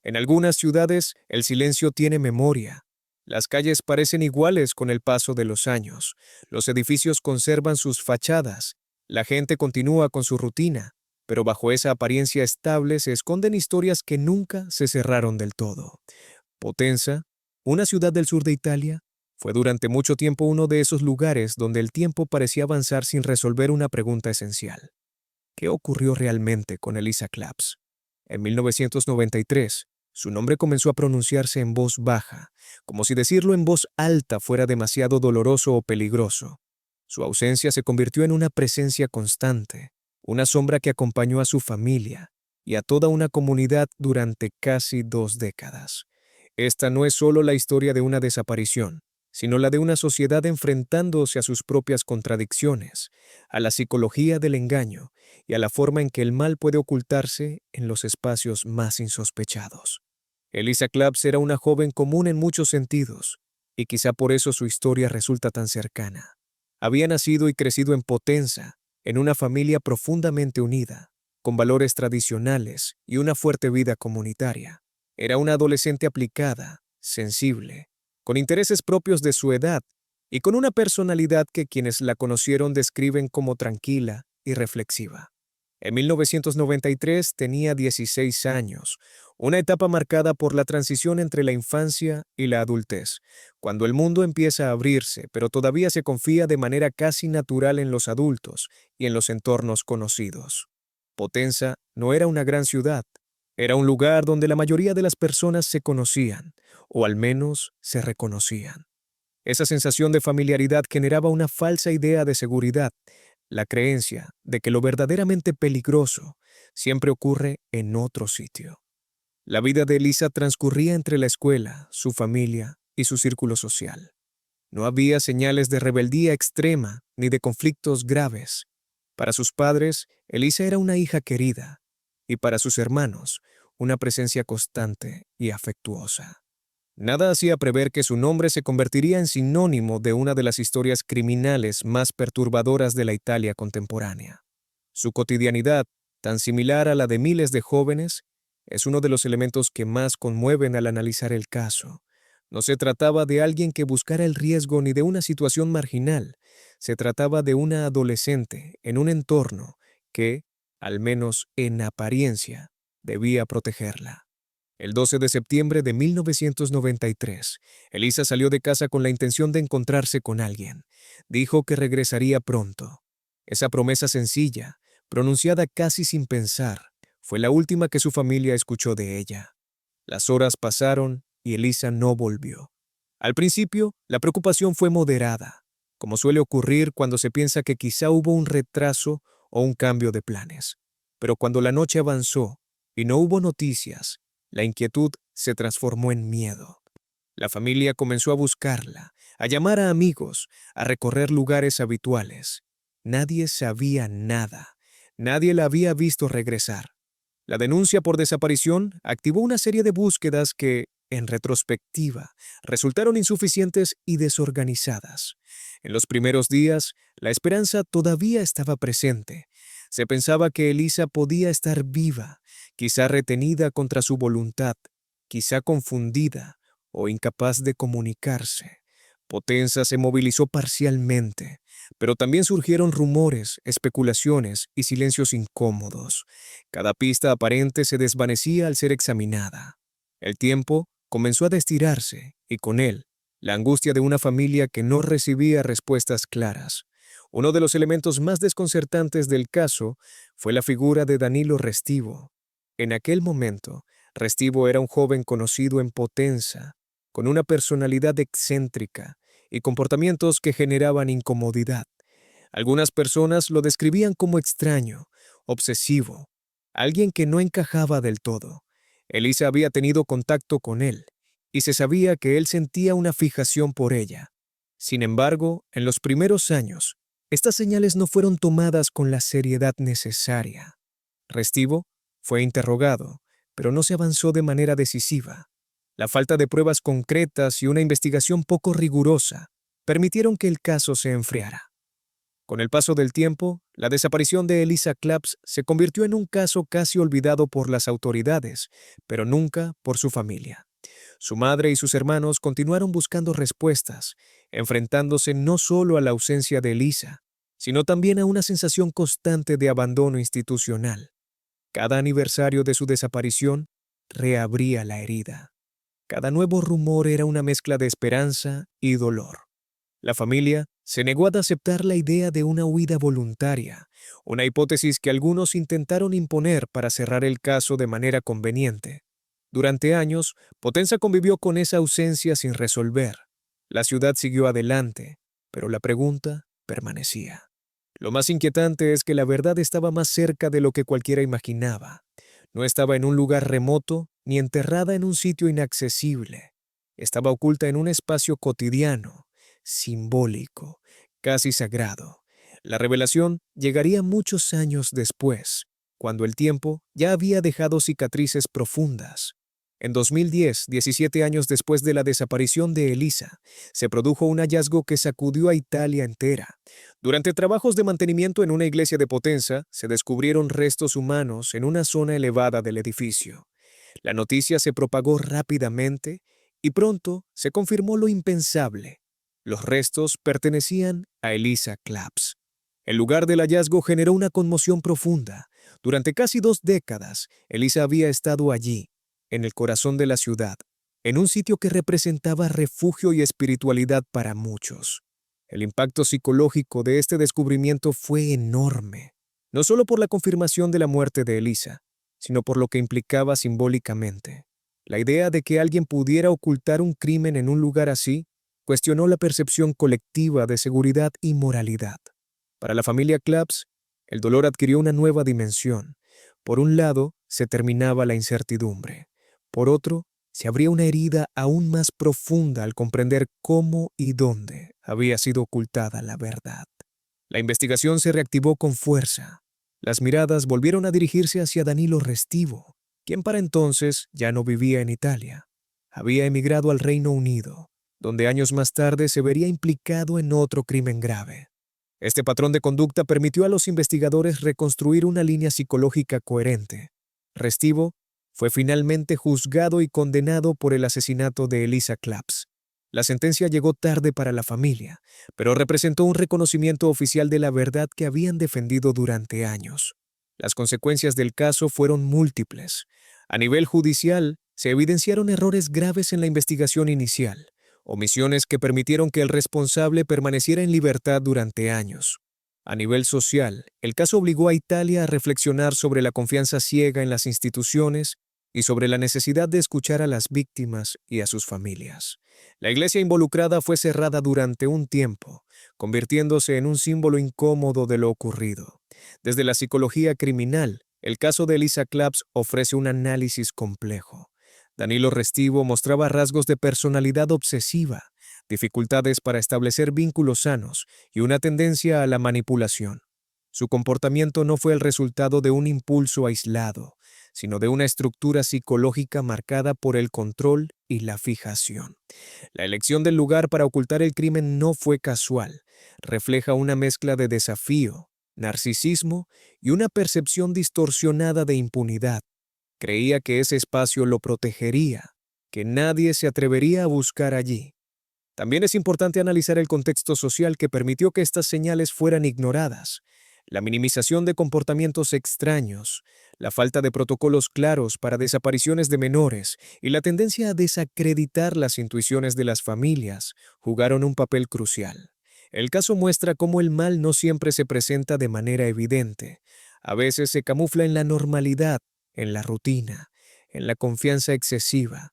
En algunas ciudades, el silencio tiene memoria. Las calles parecen iguales con el paso de los años. Los edificios conservan sus fachadas. La gente continúa con su rutina, pero bajo esa apariencia estable se esconden historias que nunca se cerraron del todo. Potenza, una ciudad del sur de Italia, fue durante mucho tiempo uno de esos lugares donde el tiempo parecía avanzar sin resolver una pregunta esencial. ¿Qué ocurrió realmente con Elisa Claps? En 1993, su nombre comenzó a pronunciarse en voz baja, como si decirlo en voz alta fuera demasiado doloroso o peligroso. Su ausencia se convirtió en una presencia constante, una sombra que acompañó a su familia y a toda una comunidad durante casi 2 décadas. Esta no es solo la historia de una desaparición, sino la de una sociedad enfrentándose a sus propias contradicciones, a la psicología del engaño y a la forma en que el mal puede ocultarse en los espacios más insospechados. Elisa Claps era una joven común en muchos sentidos, y quizá por eso su historia resulta tan cercana. Había nacido y crecido en Potenza, en una familia profundamente unida, con valores tradicionales y una fuerte vida comunitaria. Era una adolescente aplicada, sensible, con intereses propios de su edad y con una personalidad que quienes la conocieron describen como tranquila y reflexiva. En 1993 tenía 16 años, una etapa marcada por la transición entre la infancia y la adultez, cuando el mundo empieza a abrirse, pero todavía se confía de manera casi natural en los adultos y en los entornos conocidos. Potenza no era una gran ciudad, era un lugar donde la mayoría de las personas se conocían, o al menos se reconocían. Esa sensación de familiaridad generaba una falsa idea de seguridad, la creencia de que lo verdaderamente peligroso siempre ocurre en otro sitio. La vida de Elisa transcurría entre la escuela, su familia y su círculo social. No había señales de rebeldía extrema ni de conflictos graves. Para sus padres, Elisa era una hija querida, y para sus hermanos, una presencia constante y afectuosa. Nada hacía prever que su nombre se convertiría en sinónimo de una de las historias criminales más perturbadoras de la Italia contemporánea. Su cotidianidad, tan similar a la de miles de jóvenes, es uno de los elementos que más conmueven al analizar el caso. No se trataba de alguien que buscara el riesgo ni de una situación marginal. Se trataba de una adolescente en un entorno que, al menos en apariencia, debía protegerla. El 12 de septiembre de 1993, Elisa salió de casa con la intención de encontrarse con alguien. Dijo que regresaría pronto. Esa promesa sencilla, pronunciada casi sin pensar, fue la última que su familia escuchó de ella. Las horas pasaron y Elisa no volvió. Al principio, la preocupación fue moderada, como suele ocurrir cuando se piensa que quizá hubo un retraso o un cambio de planes. Pero cuando la noche avanzó y no hubo noticias, la inquietud se transformó en miedo. La familia comenzó a buscarla, a llamar a amigos, a recorrer lugares habituales. Nadie sabía nada. Nadie la había visto regresar. La denuncia por desaparición activó una serie de búsquedas que, en retrospectiva, resultaron insuficientes y desorganizadas. En los primeros días, la esperanza todavía estaba presente. Se pensaba que Elisa podía estar viva, quizá retenida contra su voluntad, quizá confundida o incapaz de comunicarse. Potenza se movilizó parcialmente, pero también surgieron rumores, especulaciones y silencios incómodos. Cada pista aparente se desvanecía al ser examinada. El tiempo comenzó a estirarse y con él, la angustia de una familia que no recibía respuestas claras. Uno de los elementos más desconcertantes del caso fue la figura de Danilo Restivo. En aquel momento, Restivo era un joven conocido en Potenza, con una personalidad excéntrica y comportamientos que generaban incomodidad. Algunas personas lo describían como extraño, obsesivo, alguien que no encajaba del todo. Elisa había tenido contacto con él, y se sabía que él sentía una fijación por ella. Sin embargo, en los primeros años, estas señales no fueron tomadas con la seriedad necesaria. Restivo fue interrogado, pero no se avanzó de manera decisiva. La falta de pruebas concretas y una investigación poco rigurosa permitieron que el caso se enfriara. Con el paso del tiempo, la desaparición de Elisa Claps se convirtió en un caso casi olvidado por las autoridades, pero nunca por su familia. Su madre y sus hermanos continuaron buscando respuestas, enfrentándose no solo a la ausencia de Elisa, sino también a una sensación constante de abandono institucional. Cada aniversario de su desaparición reabría la herida. Cada nuevo rumor era una mezcla de esperanza y dolor. La familia se negó a aceptar la idea de una huida voluntaria, una hipótesis que algunos intentaron imponer para cerrar el caso de manera conveniente. Durante años, Potenza convivió con esa ausencia sin resolver. La ciudad siguió adelante, pero la pregunta permanecía. Lo más inquietante es que la verdad estaba más cerca de lo que cualquiera imaginaba. No estaba en un lugar remoto ni enterrada en un sitio inaccesible. Estaba oculta en un espacio cotidiano, simbólico, casi sagrado. La revelación llegaría muchos años después, cuando el tiempo ya había dejado cicatrices profundas. En 2010, 17 años después de la desaparición de Elisa, se produjo un hallazgo que sacudió a Italia entera. Durante trabajos de mantenimiento en una iglesia de Potenza, se descubrieron restos humanos en una zona elevada del edificio. La noticia se propagó rápidamente y pronto se confirmó lo impensable. Los restos pertenecían a Elisa Claps. El lugar del hallazgo generó una conmoción profunda. Durante casi 2 décadas, Elisa había estado allí, en el corazón de la ciudad, en un sitio que representaba refugio y espiritualidad para muchos. El impacto psicológico de este descubrimiento fue enorme, no solo por la confirmación de la muerte de Elisa, sino por lo que implicaba simbólicamente. La idea de que alguien pudiera ocultar un crimen en un lugar así cuestionó la percepción colectiva de seguridad y moralidad. Para la familia Claps, el dolor adquirió una nueva dimensión. Por un lado, se terminaba la incertidumbre. Por otro, se abría una herida aún más profunda al comprender cómo y dónde había sido ocultada la verdad. La investigación se reactivó con fuerza. Las miradas volvieron a dirigirse hacia Danilo Restivo, quien para entonces ya no vivía en Italia. Había emigrado al Reino Unido, donde años más tarde se vería implicado en otro crimen grave. Este patrón de conducta permitió a los investigadores reconstruir una línea psicológica coherente. Restivo fue finalmente juzgado y condenado por el asesinato de Elisa Claps. La sentencia llegó tarde para la familia, pero representó un reconocimiento oficial de la verdad que habían defendido durante años. Las consecuencias del caso fueron múltiples. A nivel judicial, se evidenciaron errores graves en la investigación inicial, omisiones que permitieron que el responsable permaneciera en libertad durante años. A nivel social, el caso obligó a Italia a reflexionar sobre la confianza ciega en las instituciones y sobre la necesidad de escuchar a las víctimas y a sus familias. La iglesia involucrada fue cerrada durante un tiempo, convirtiéndose en un símbolo incómodo de lo ocurrido. Desde la psicología criminal, el caso de Elisa Claps ofrece un análisis complejo. Danilo Restivo mostraba rasgos de personalidad obsesiva, dificultades para establecer vínculos sanos y una tendencia a la manipulación. Su comportamiento no fue el resultado de un impulso aislado, sino de una estructura psicológica marcada por el control y la fijación. La elección del lugar para ocultar el crimen no fue casual, refleja una mezcla de desafío, narcisismo y una percepción distorsionada de impunidad. Creía que ese espacio lo protegería, que nadie se atrevería a buscar allí. También es importante analizar el contexto social que permitió que estas señales fueran ignoradas. La minimización de comportamientos extraños, la falta de protocolos claros para desapariciones de menores y la tendencia a desacreditar las intuiciones de las familias jugaron un papel crucial. El caso muestra cómo el mal no siempre se presenta de manera evidente. A veces se camufla en la normalidad, en la rutina, en la confianza excesiva.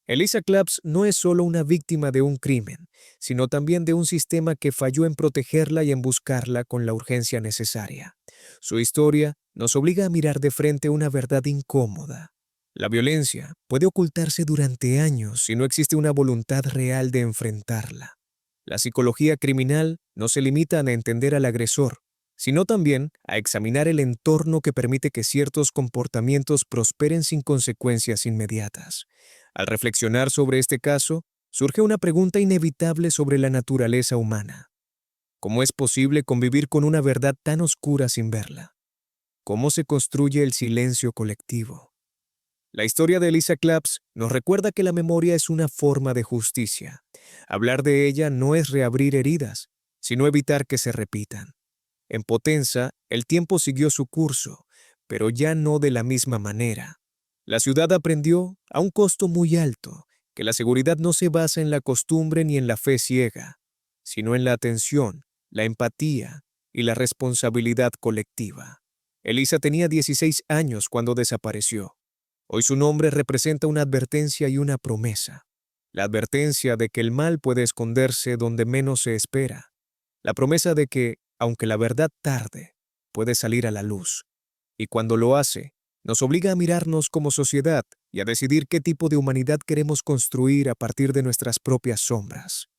Elisa Claps no es solo una víctima de un crimen, sino también de un sistema que falló en protegerla y en buscarla con la urgencia necesaria. Su historia nos obliga a mirar de frente una verdad incómoda. La violencia puede ocultarse durante años si no existe una voluntad real de enfrentarla. La psicología criminal no se limita a entender al agresor, sino también a examinar el entorno que permite que ciertos comportamientos prosperen sin consecuencias inmediatas. Al reflexionar sobre este caso, surge una pregunta inevitable sobre la naturaleza humana. ¿Cómo es posible convivir con una verdad tan oscura sin verla? ¿Cómo se construye el silencio colectivo? La historia de Elisa Claps nos recuerda que la memoria es una forma de justicia. Hablar de ella no es reabrir heridas, sino evitar que se repitan. En Potenza, el tiempo siguió su curso, pero ya no de la misma manera. La ciudad aprendió, a un costo muy alto, que la seguridad no se basa en la costumbre ni en la fe ciega, sino en la atención, la empatía y la responsabilidad colectiva. Elisa tenía 16 años cuando desapareció. Hoy su nombre representa una advertencia y una promesa. La advertencia de que el mal puede esconderse donde menos se espera. La promesa de que, aunque la verdad tarde, puede salir a la luz. Y cuando lo hace, nos obliga a mirarnos como sociedad y a decidir qué tipo de humanidad queremos construir a partir de nuestras propias sombras.